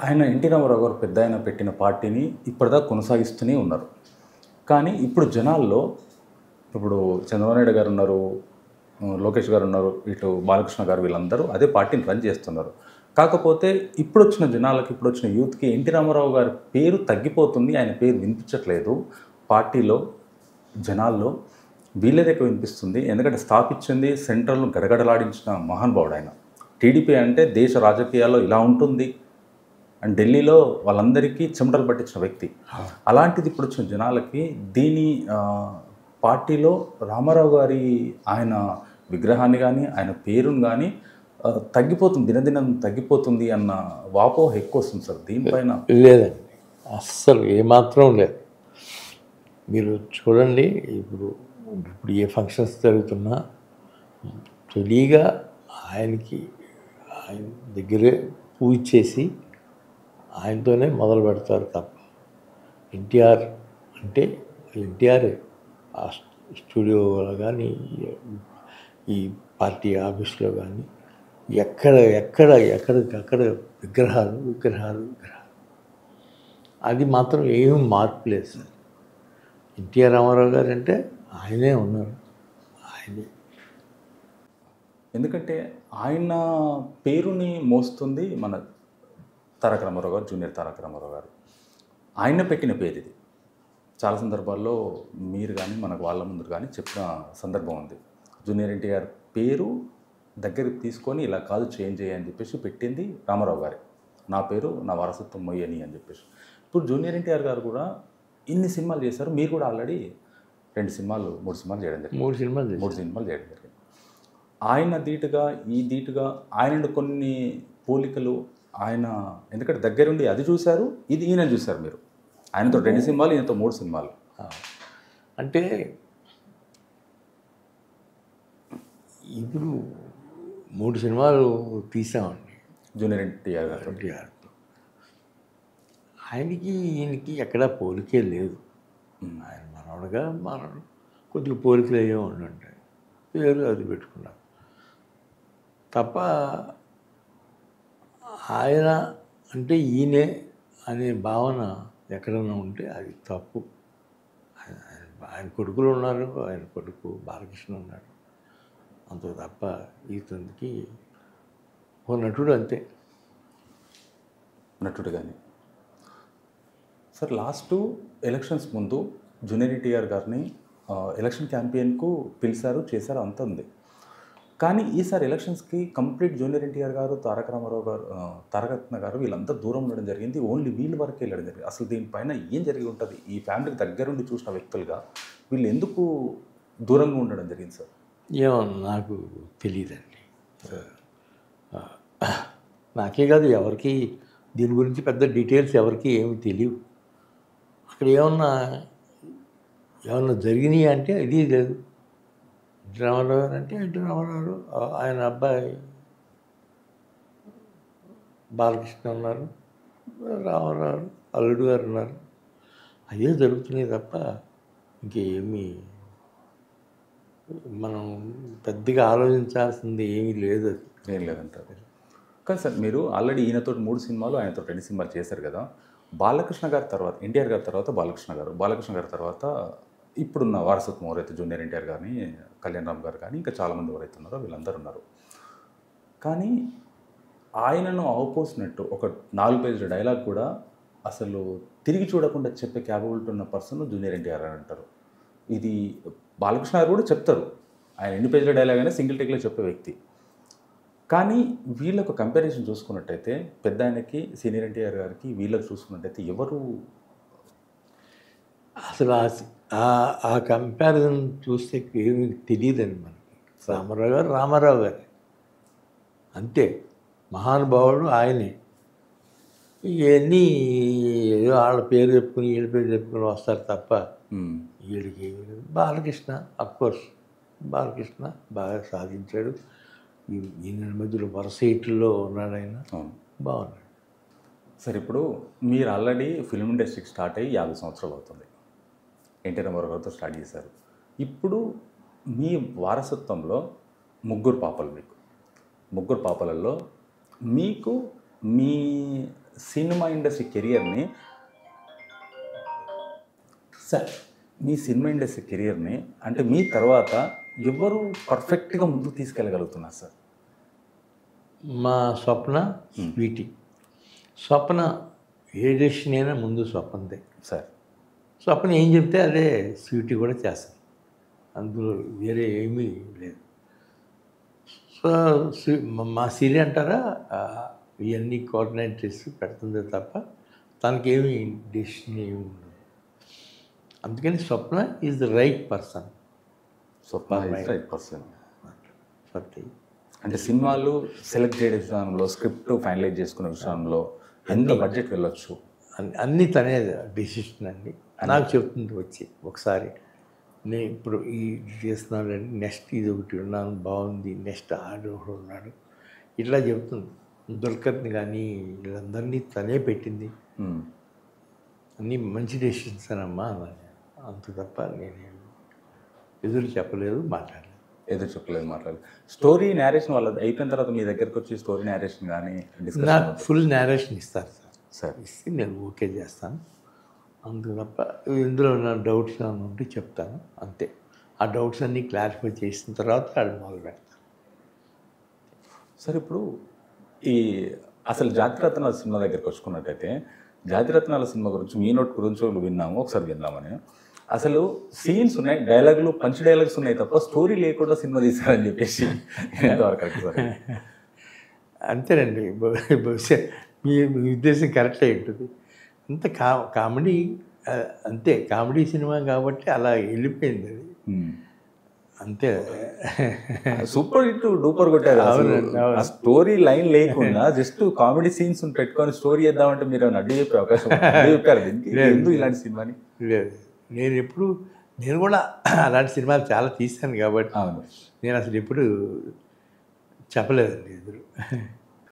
ఆయన ఎన్టీ రామారావు గారు పెద్దాయన పెట్టిన పార్టీని ఇప్పటిదాకా కొనసాగిస్తూనే ఉన్నారు. కానీ ఇప్పుడు జనాల్లో ఇప్పుడు చంద్రబాబు నాయుడు గారు ఉన్నారు, లోకేష్ గారు ఉన్నారు, ఇటు బాలకృష్ణ గారు వీళ్ళందరూ అదే పార్టీని రన్ చేస్తున్నారు. కాకపోతే ఇప్పుడొచ్చిన జనాలకి, ఇప్పుడొచ్చిన యూత్‌కి ఎన్టీ రామారావు గారి పేరు తగ్గిపోతుంది. ఆయన పేరు వినిపించట్లేదు. పార్టీలో, జనాల్లో వీళ్ళదే ఎక్కువ వినిపిస్తుంది. ఎందుకంటే స్థాపించింది సెంట్రల్‌ను గడగడలాడించిన మహానుభావుడు ఆయన. టీడీపీ అంటే దేశ రాజకీయాల్లో ఇలా ఉంటుంది అండ్ ఢిల్లీలో వాళ్ళందరికీ చెమటలు పట్టించిన వ్యక్తి. అలాంటిది ఇప్పుడు వచ్చిన జనాలకి దీని పార్టీలో రామారావు గారి ఆయన విగ్రహాన్ని కానీ ఆయన పేరును కానీ తగ్గిపోతుంది, దినదినం తగ్గిపోతుంది అన్న వాపోహ ఎక్కువ వస్తుంది సార్ దీనిపైన. లేదండి, అస్సలు ఏమాత్రం లేదు. మీరు చూడండి, ఇప్పుడు ఇప్పుడు ఏ ఫంక్షన్స్ జరుగుతున్నా తొలిగా ఆయనకి ఆయన దగ్గరే పూజ చేసి ఆయనతోనే మొదలు పెడతారు తప్ప ఎన్టీఆర్ అంటే ఎన్టీఆర్ ఆ స్టూడియోలో కానీ ఈ పార్టీ ఆఫీస్లో కానీ ఎక్కడికక్కడ విగ్రహాలు విగ్రహాలు విగ్రహాలు. అది మాత్రం ఏమీ మార్పు లేదు సార్. ఎన్టీఆర్ రామారావు గారు అంటే ఆయనే ఉన్నారు, ఆయనే. ఎందుకంటే ఆయన పేరుని మోస్తుంది మన తారక రామారావు గారు, జూనియర్ తారక రామారావు గారు. ఆయన పెట్టిన పేరు ఇది. చాలా సందర్భాల్లో మీరు కానీ మనకు వాళ్ళ ముందు కానీ చెప్పిన సందర్భం ఉంది. జూనియర్ ఎన్టీఆర్ పేరు దగ్గరికి తీసుకొని ఇలా కాదు చేంజ్ చేయని చెప్పేసి పెట్టింది రామారావు గారే. నా పేరు నా వారసత్వం మొయ్యని అని చెప్పేసి. ఇప్పుడు జూనియర్ ఎన్టీఆర్ గారు కూడా ఇన్ని సినిమాలు చేశారు. మీరు కూడా ఆల్రెడీ 2 సినిమాలు 3 సినిమాలు చేయడం జరిగింది. 3 సినిమాలు 3 సినిమాలు చేయడం జరిగింది. ఆయన ధీటుగా ఈ ధీటుగా ఆయన కొన్ని పోలికలు ఆయన ఎందుకంటే దగ్గరుండి అది చూశారు, ఇది ఈయన చూశారు. మీరు ఆయనతో 2 సినిమాలు, ఈయనతో 3 సినిమాలు. అంటే ఇప్పుడు 3 సినిమాలు తీసామండి జూనియర్ ఎన్టీఆర్ గారు. ఎన్టీఆర్. ఆయనకి ఈయనకి ఎక్కడా పోలికే లేదు. ఆయన మనవడుగా మనవడు కొద్దిగా పోలికలు అయ్యే ఉండుంటాయి, పేరు అది పెట్టుకున్నారు తప్ప ఆయన అంటే ఈయనే అనే భావన ఎక్కడన్నా ఉంటే అది తప్పు. ఆయన కొడుకులు ఉన్నారు, ఆయన కొడుకు బాలకృష్ణ ఉన్నాడు, అంత తప్ప ఇతనికి ఓ నటుడు అంతే. నటుడు కానీ సార్ లాస్ట్ ఎలక్షన్స్ ముందు జూనియర్ ఎన్టీఆర్ గారిని ఎలక్షన్ క్యాంపెయిన్కు పిలిచారు, చేశారు, అంత ఉంది. కానీ ఈసారి ఎలక్షన్స్కి కంప్లీట్ జూనియర్ ఎన్టీఆర్ గారు, తారక రామారావు గారు, తారకరత్న గారు వీళ్ళంతా దూరం ఉండడం జరిగింది. ఓన్లీ వీళ్ళ వరకే వెళ్ళడం జరిగింది. అసలు దీనిపైన ఏం జరిగి ఉంటుంది? ఈ ఫ్యామిలీకి దగ్గరుండి చూసిన వ్యక్తులుగా వీళ్ళు ఎందుకు దూరంగా ఉండడం జరిగింది సార్? ఏమో నాకు తెలియదండి. నాకే కాదు, ఎవరికి దీని గురించి పెద్ద డీటెయిల్స్ ఎవరికి ఏమి తెలియవు. అక్కడ ఏమన్నా జరిగినాయి అంటే అది లేదు. ఎన్టీ రామారావు గారు అంటే ఎన్టీ రామారావు, ఆయన అబ్బాయి బాలకృష్ణ ఉన్నారు, రామారావు అల్లుడు గారు ఉన్నారు, అదే జరుగుతున్నాయి తప్ప ఇంకేమీ మనం పెద్దగా ఆలోచించాల్సింది ఏమీ లేదు. ఏం లేదంటారు. కానీ సార్ మీరు ఆల్రెడీ ఈయనతో 3 సినిమాలు, ఆయనతో 2 సినిమాలు చేశారు కదా. బాలకృష్ణ గారి తర్వాత, ఎన్టీఆర్ గారి తర్వాత బాలకృష్ణ గారి తర్వాత ఇప్పుడున్న వారసత్వం ఎవరైతే జూనియర్ ఎన్టీఆర్ కానీ, కళ్యాణ్ రామ్ గారు కానీ ఇంకా చాలామంది ఎవరైతే ఉన్నారో వీళ్ళందరూ ఉన్నారు. కానీ ఆయనను అవపోసినట్టు ఒక 4 పేజీల డైలాగ్ కూడా అసలు తిరిగి చూడకుండా చెప్పే క్యాపబిలిటీ ఉన్న పర్సన్ జూనియర్ ఎన్టీఆర్ అని అంటారు. ఇది బాలకృష్ణ గారు కూడా చెప్తారు. ఆయన ఎన్ని పేజీల డైలాగ్ అయినా సింగిల్ టేక్లో చెప్పే వ్యక్తి. కానీ వీళ్ళకు కంపారిజన్ చూసుకున్నట్టయితే పెద్ద ఆయనకి, సీనియర్ ఎన్టీఆర్ గారికి వీళ్ళకి చూసుకున్నట్టయితే ఎవరు అసలు ఆ కంపారిజన్ చూస్తే ఏమి తెలియదండి మనకి. రామారావు గారు అంతే, మహానుభావుడు ఆయనే. ఇవన్నీ ఏదో వాళ్ళ పేరు చెప్పుకుని వీళ్ళ పేరు చెప్పుకుని వస్తారు తప్ప వీళ్ళకి బాలకృష్ణ అఫ్కోర్స్ బాలకృష్ణ బాగా సాధించాడు. ఈయన మధ్యలో వరుస ఇట్లో ఉన్నాడు, ఆయన బాగున్నాడు. సార్ ఇప్పుడు మీరు ఆల్రెడీ ఫిల్మ్ ఇండస్ట్రీకి స్టార్ట్ అయ్యి 50 సంవత్సరాలు అవుతుంది. ఎన్టీ రామారావు గారితో స్టార్ట్ చేశారు. ఇప్పుడు మీ వారసత్వంలో 3 పాపలు. మీకు 3 పాపలలో మీకు మీ సినిమా ఇండస్ట్రీ కెరియర్ని సార్ మీ సినిమా ఇండస్ట్రీ కెరియర్ని అంటే మీ తర్వాత ఎవరు పర్ఫెక్ట్గా ముందుకు తీసుకెళ్ళగలుగుతున్నారు సార్? మా స్వప్న స్వీటీ. స్వప్న ఏ డెసిషన్ అయినా ముందు స్వప్నదే. సార్ స్వప్న ఏం చెప్తే అదే స్వీటీ కూడా చేస్తారు, అందులో వేరే ఏమీ లేదు. సో మా సిరి అంటారా ఇవన్నీ కోఆర్డినేట్ చేసి పెడుతుందే తప్ప తనకేమీ డెసిషన్ ఏమి ఉండదు. అందుకని Swapna is the right person. Swapna right person. Satya అంటే సినిమాలు సెలెక్ట్ చేయడం విషయంలో, స్క్రిప్ట్ ఫైనలైజ్ చేసుకునే విషయంలో ఎంత బడ్జెట్ వెళ్ళొచ్చు? అన్నీ తనే డెసిషన్ అండి. నాకు చెప్తుంది వచ్చి ఒకసారి, నేను ఇప్పుడు ఈ చేస్తున్నానండి, నెక్స్ట్ ఇది ఒకటి ఉన్నాను బాగుంది, నెక్స్ట్ ఆడు ఒకడు ఉన్నాడు, ఇట్లా చెప్తుంది. దుల్కర్ని కానీ వీళ్ళందరినీ తనే పెట్టింది. అన్నీ మంచి డెసిషన్స్ అనమ్మా అన్నాను. అంత తప్ప నేను ఎదురు చెప్పలేదు, మాట్లాడలేదు. స్టోరీ నేరేషన్ వాళ్ళది అయిపోయిన తర్వాత మీ దగ్గరకు వచ్చి స్టోరీ నేరేషన్ కానీ నాకు ఫుల్ నేరేషన్ ఇస్తారు సార్. ఇస్తే నేను ఓకే చేస్తాను. అందుకు తప్ప ఇందులో నా డౌట్స్ ఏమైనా ఉంటే చెప్తాను, అంతే. ఆ డౌట్స్ అన్నీ క్లారిఫై చేసిన తర్వాత అది మొదలు పెడతాను. సార్ ఇప్పుడు ఈ అసలు జాతిరత్నాల సినిమా దగ్గరికి వచ్చుకున్నట్టయితే, జాతిరత్నాల సినిమా గురించి మీ నోట్ గురించి విన్నాము, ఒకసారి విన్నామని. అసలు సీన్స్ ఉన్నాయి, డైలాగులు, పంచ్ డైలాగ్స్ ఉన్నాయి తప్ప స్టోరీ లేకుండా సినిమా తీశారని చెప్పేసి ఎంతవరకు కరెక్ట్ సార్? అంతేనండి, బహుశా మీ ఉద్దేశం కరెక్ట్ అయి ఉంటుంది. అంత కామెడీ, అంతే, కామెడీ సినిమా కాబట్టి అలా వెళ్ళిపోయింది అది, అంతే. సూపర్ హిట్ డూపర్ కొట్టారు. ఆ స్టోరీ లైన్ లేకుండా జస్ట్ కామెడీ సీన్స్ పెట్టుకొని స్టోరీ చేద్దామంటే మీరు అడ్డు చెప్పే అవకాశం చెప్పారు ఎందుకు ఇలాంటి సినిమాని? లేదు, నేను కూడా అలాంటి సినిమాలు చాలా తీశాను కాబట్టి నేను అసలు ఎప్పుడు చెప్పలేదండి ఎదురు.